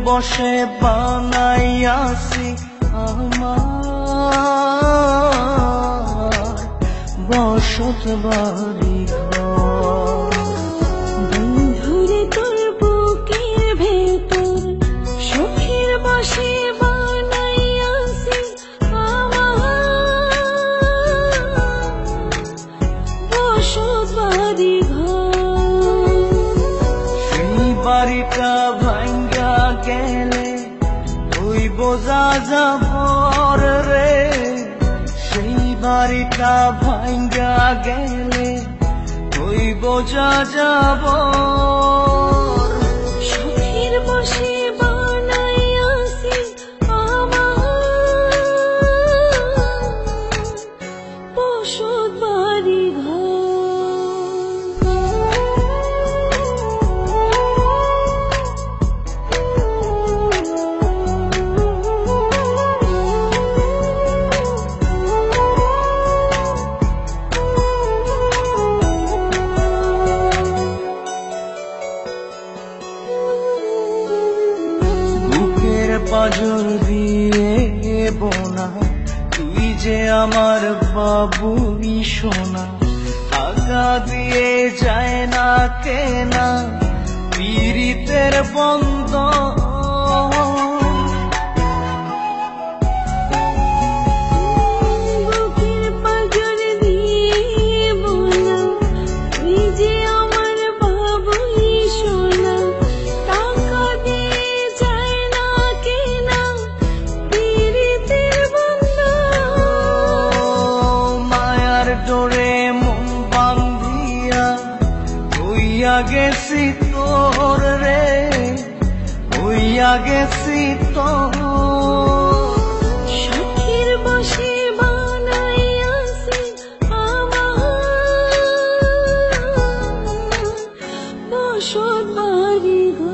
বসে বানাইয়াছি আমার বসত বাড়ি ঘর। বন্ধুরে তোর বুকের ভেতর সুখের বসে বানাইয়াছি আমার বসত বাড়ি ঘর। সেই বাড়িটা ভাঙ্গা গেলে ওই বোঝা যাবর রে, সেই বাড়িটা ভাঙ্গা গেলে ওই বোঝা যাবর। সুখের বসে বানাইয়াছি আমার বসত বাড়ি পাজর দিয়ে বোনা তুই যে আমার বাবুই সোনা, টাকা দিয়ে যায় না কেনা পীড়িতের বন্ধ। ডোরে মন বান্ধিয়া হইয়া গেছি তোর রে, হইয়া গেছি তোর। সুখের বসে বানাইয়াছি আমার বসত বাড়ি ঘর।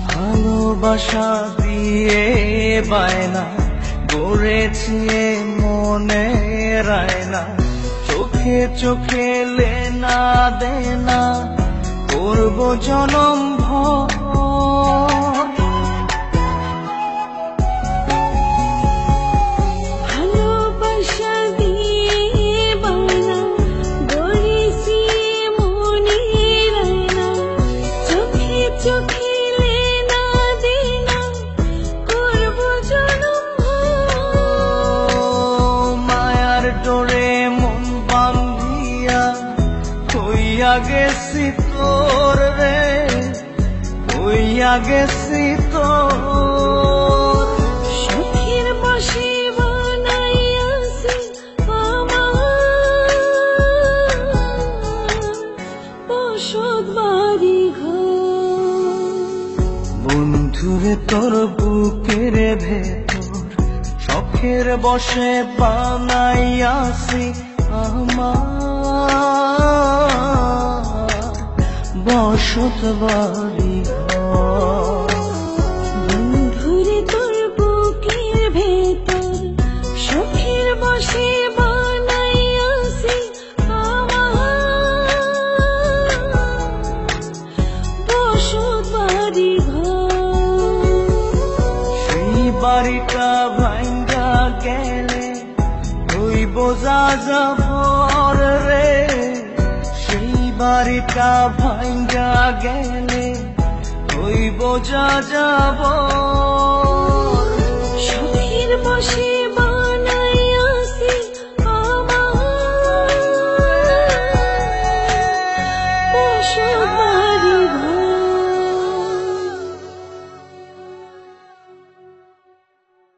ভালোবাসা দিয়ে বায়না গড়েছি মনে রায়না, চোখে চোখে লেনা দেনা করব জনম ভর। ভালোবাসা দিয়ে বায়না গড়েছি মনে রায়না, চোখে চোখে ডোরে মন বান্ধিয়া হইয়া গেছি তোর রে, হইয়া গেছি তোর। সুখের বসে বানাইয়াছি আমার বসত বাড়ি ঘর। বন্ধুরে তোর বুকের ভেতর শখের বসে বানাইয়াছি আমার বসত বাড়ি ঘর। বন্ধুরে তোর বুকের ভেতর সুখের বসে বানাইয়াছি আমার বসত বাড়ি ঘর। সেই বাড়িটা ভাঙ্গা গেলে ওই বোঝা যাবর রে, সেই বাড়িটা ভাঙ্গা গেলে ওই বোঝা যাবর। সুখের বসে